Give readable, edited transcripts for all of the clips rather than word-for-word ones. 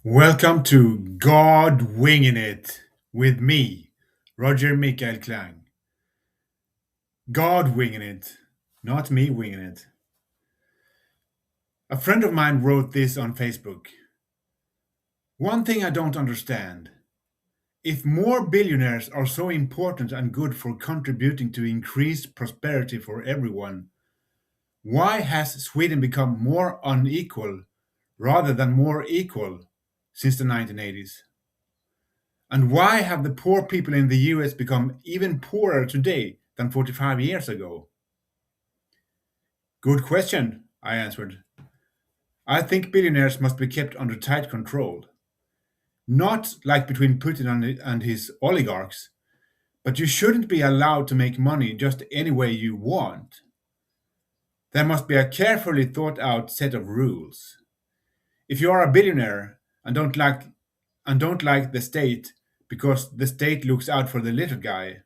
Welcome to God Winging It with me, Roger Michael Klang. God winging it, not me winging it. A friend of mine wrote this on Facebook. One thing I don't understand. If more billionaires are so important and good for contributing to increased prosperity for everyone, why has Sweden become more unequal rather than more equal since the 1980s? And why have the poor people in the US become even poorer today than 45 years ago? Good question, I answered. I think billionaires must be kept under tight control. Not like between Putin and his oligarchs, but you shouldn't be allowed to make money just any way you want. There must be a carefully thought out set of rules. If you are a billionaire and don't like the state because the state looks out for the little guy,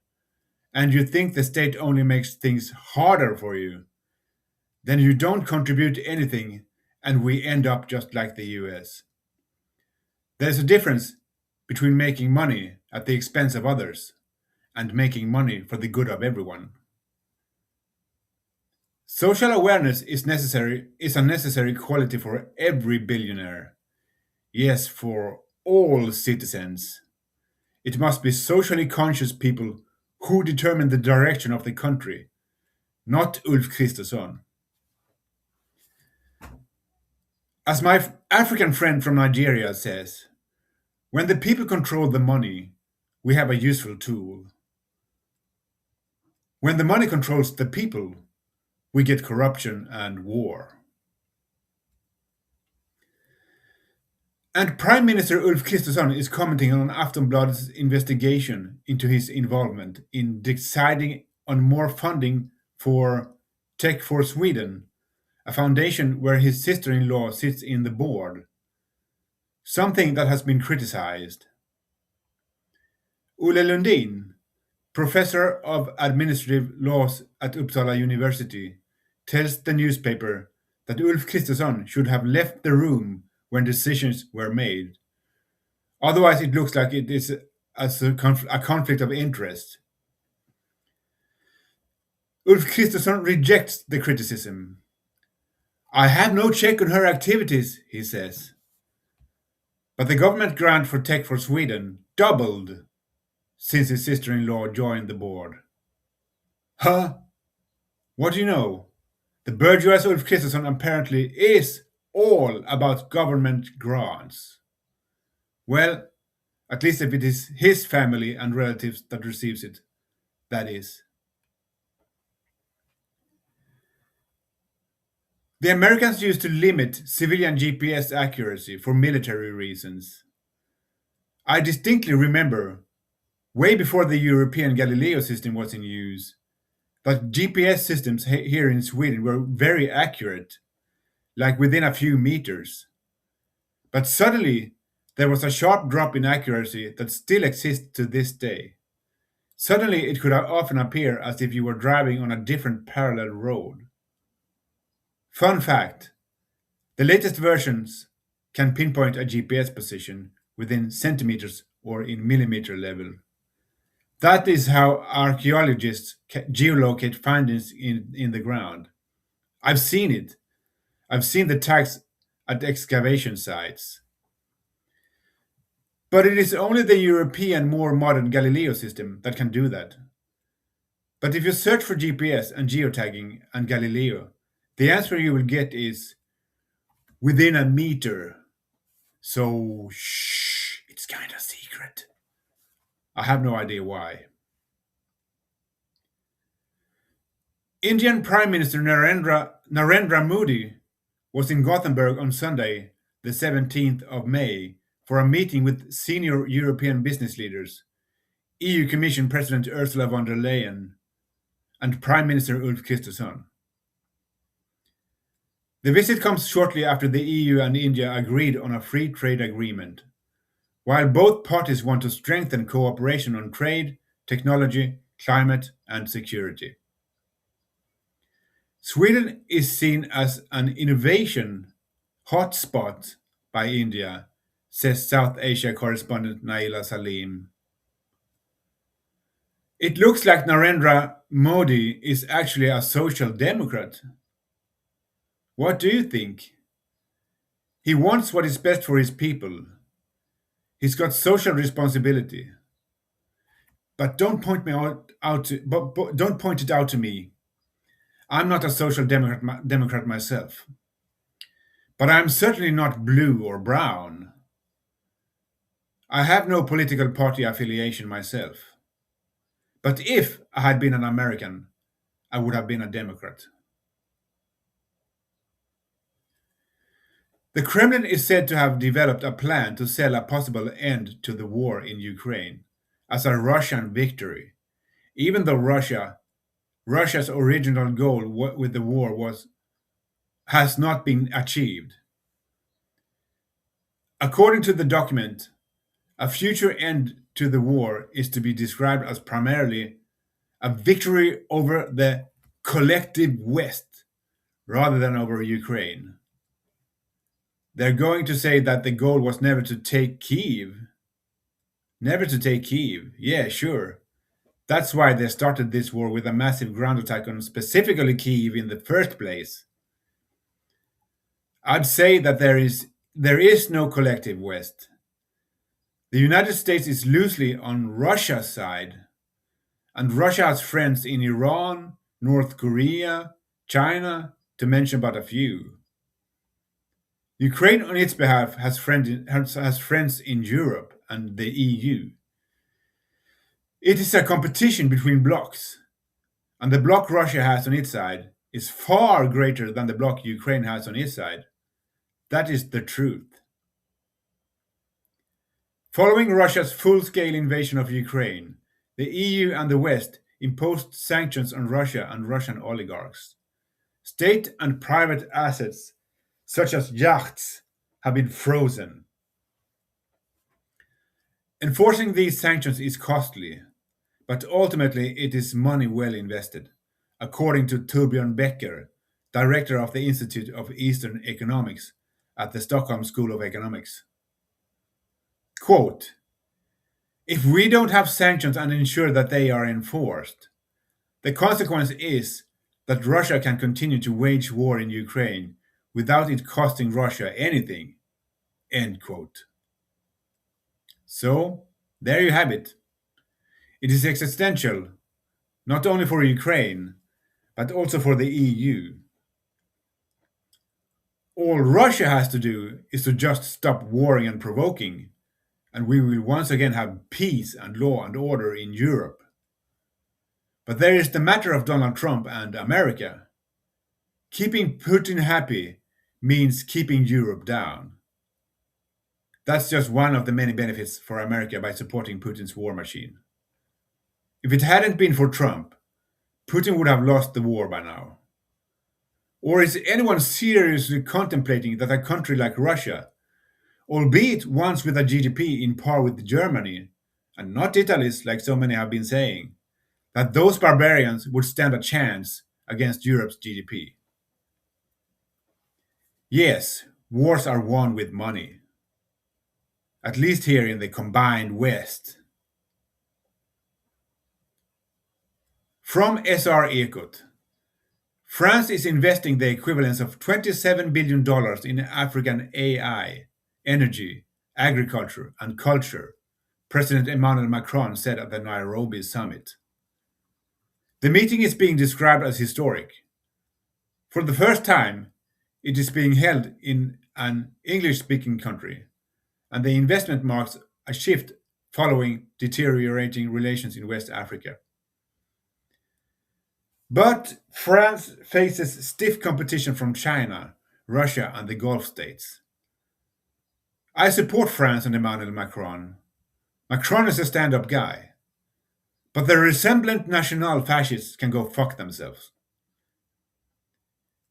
and you think the state only makes things harder for you, then you don't contribute anything, and we end up just like the US. There's a difference between making money at the expense of others and making money for the good of everyone. Social awareness is a necessary quality for every billionaire. Yes, for all citizens. It must be socially conscious people who determine the direction of the country, not Ulf Kristersson. As my African friend from Nigeria says, when the people control the money, we have a useful tool. When the money controls the people, we get corruption and war. And Prime Minister Ulf Kristersson is commenting on Aftonbladet's investigation into his involvement in deciding on more funding for Tech for Sweden, a foundation where his sister in law sits in the board, something that has been criticized. Ole Lundin, professor of administrative laws at Uppsala University, tells the newspaper that Ulf Kristersson should have left the room when decisions were made. Otherwise, it looks like it is a conflict of interest. Ulf Kristersson rejects the criticism. I have no check on her activities, he says. But the government grant for Tech for Sweden doubled since his sister in law joined the board. Huh? What do you know? The bourgeois Ulf Kristersson apparently is all about government grants. Well, at least if it is his family and relatives that receives it, that is. The Americans used to limit civilian GPS accuracy for military reasons. I distinctly remember, way before the European Galileo system was in use, that GPS systems here in Sweden were very accurate, like within a few meters. But suddenly, there was a sharp drop in accuracy that still exists to this day. Suddenly, it could often appear as if you were driving on a different parallel road. Fun fact: the latest versions can pinpoint a GPS position within centimeters or in millimeter level. That is how archaeologists geolocate findings in the ground. I've seen it. I've seen the tags at excavation sites. But it is only the European, more modern Galileo system that can do that. But if you search for GPS and geotagging and Galileo, the answer you will get is within a meter. So, shh, it's kind of secret. I have no idea why. Indian Prime Minister Narendra Modi was in Gothenburg on Sunday, the 17th of May, for a meeting with senior European business leaders, EU Commission President Ursula von der Leyen, and Prime Minister Ulf Kristersson. The visit comes shortly after the EU and India agreed on a free trade agreement. While both parties want to strengthen cooperation on trade, technology, climate, and security. Sweden is seen as an innovation hotspot by India, says South Asia correspondent Naila Salim. It looks like Narendra Modi is actually a social democrat. What do you think? He wants what is best for his people. He's got social responsibility. But don't point me out to, but don't point it out to me. I'm not a social democrat myself. But I'm certainly not blue or brown. I have no political party affiliation myself. But if I had been an American, I would have been a Democrat. The Kremlin is said to have developed a plan to sell a possible end to the war in Ukraine as a Russian victory, even though Russia's original goal with the war has not been achieved. According to the document, a future end to the war is to be described as primarily a victory over the collective West rather than over Ukraine. They're going to say that the goal was never to take Kiev. Never to take Kiev. Yeah, sure. That's why they started this war with a massive ground attack on specifically Kiev in the first place. I'd say that there is no collective West. The United States is loosely on Russia's side, and Russia has friends in Iran, North Korea, China, to mention but a few. Ukraine, on its behalf, has friends in Europe and the EU. It is a competition between blocs, and the bloc Russia has on its side is far greater than the bloc Ukraine has on its side. That is the truth. Following Russia's full scale invasion of Ukraine, the EU and the West imposed sanctions on Russia and Russian oligarchs. State and private assets, such as yachts, have been frozen. Enforcing these sanctions is costly, but ultimately it is money well invested, according to Torbjörn Becker, director of the Institute of Eastern Economics at the Stockholm School of Economics. Quote, if we don't have sanctions and ensure that they are enforced, the consequence is that Russia can continue to wage war in Ukraine without it costing Russia anything. End quote. So, there you have it. It is existential, not only for Ukraine, but also for the EU. All Russia has to do is to just stop warring and provoking, and we will once again have peace and law and order in Europe. But there is the matter of Donald Trump and America. Keeping Putin happy means keeping Europe down. That's just one of the many benefits for America by supporting Putin's war machine. If it hadn't been for Trump, Putin would have lost the war by now. Or is anyone seriously contemplating that a country like Russia, albeit once with a GDP in par with Germany, and not Italy's like so many have been saying, that those barbarians would stand a chance against Europe's GDP? Yes, wars are won with money. At least here in the combined West. From SR Ekot. France is investing the equivalent of $27 billion in African AI, energy, agriculture, and culture, President Emmanuel Macron said at the Nairobi summit. The meeting is being described as historic. For the first time, it is being held in an English speaking country, and the investment marks a shift following deteriorating relations in West Africa. But France faces stiff competition from China, Russia, and the Gulf states. I support France and Emmanuel Macron. Macron is a stand up guy. But the resemblant national fascists can go fuck themselves.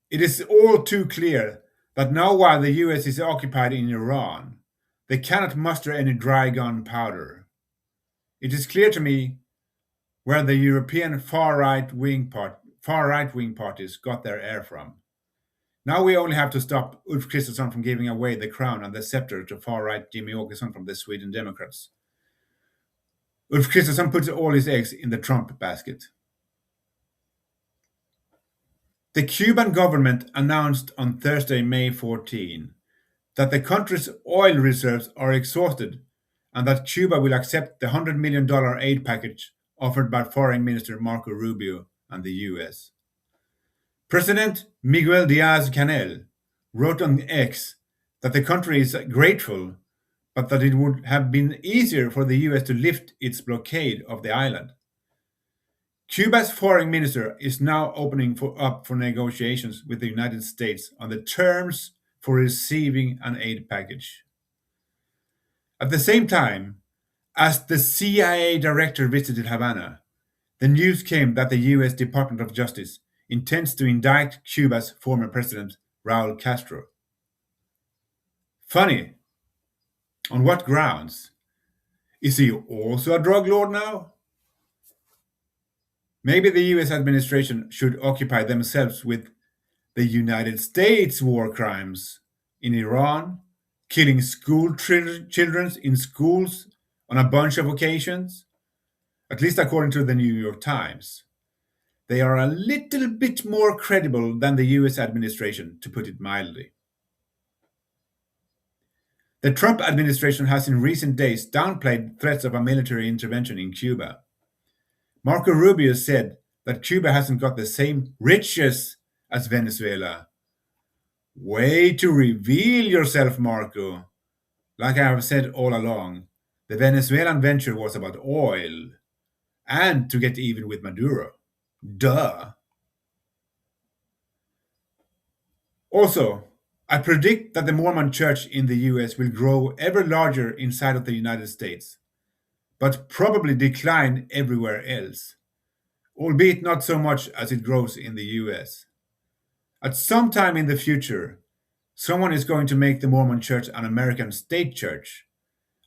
It is all too clear that now, while the US is occupied in Iran, they cannot muster any dry gunpowder. It is clear to me where the European far right wing parties got their air from. Now we only have to stop Ulf Kristersson from giving away the crown and the scepter to far-right Jimmy Åkesson from the Sweden Democrats. Ulf Kristersson puts all his eggs in the Trump basket. The Cuban government announced on Thursday, May 14, that the country's oil reserves are exhausted and that Cuba will accept the $100 million aid package offered by Foreign Minister Marco Rubio and the US. President Miguel Diaz-Canel wrote on X that the country is grateful, but that it would have been easier for the US to lift its blockade of the island. Cuba's foreign minister is now opening up for negotiations with the United States on the terms for receiving an aid package. At the same time, as the CIA director visited Havana, the news came that the US Department of Justice intends to indict Cuba's former president, Raul Castro. Funny. On what grounds? Is he also a drug lord now? Maybe the US administration should occupy themselves with the United States war crimes in Iran, killing school children in schools on a bunch of occasions, at least according to the New York Times. They are a little bit more credible than the US administration, to put it mildly. The Trump administration has in recent days downplayed threats of a military intervention in Cuba. Marco Rubio said that Cuba hasn't got the same riches as Venezuela. Way to reveal yourself, Marco. Like I have said all along, the Venezuelan venture was about oil and to get even with Maduro. Duh. Also, I predict that the Mormon church in the US will grow ever larger inside of the United States, but probably decline everywhere else, albeit not so much as it grows in the US. At some time in the future, someone is going to make the Mormon church an American state church,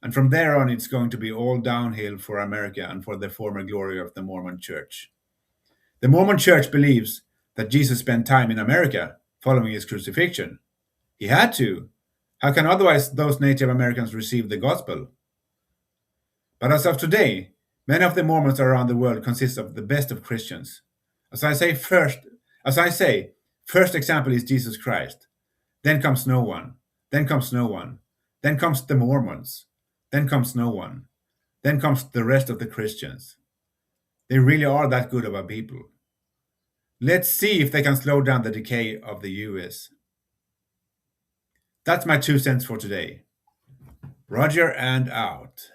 and from there on it's going to be all downhill for America and for the former glory of the Mormon church. The Mormon church believes that Jesus spent time in America following his crucifixion. He had to. How can otherwise those Native Americans receive the gospel? But as of today, many of the Mormons around the world consist of the best of Christians. As I say, first example is Jesus Christ. Then comes no one. Then comes no one. Then comes the Mormons. Then comes no one. Then comes the rest of the Christians. They really are that good of a people. Let's see if they can slow down the decay of the US. That's my 2 cents for today. Roger and out.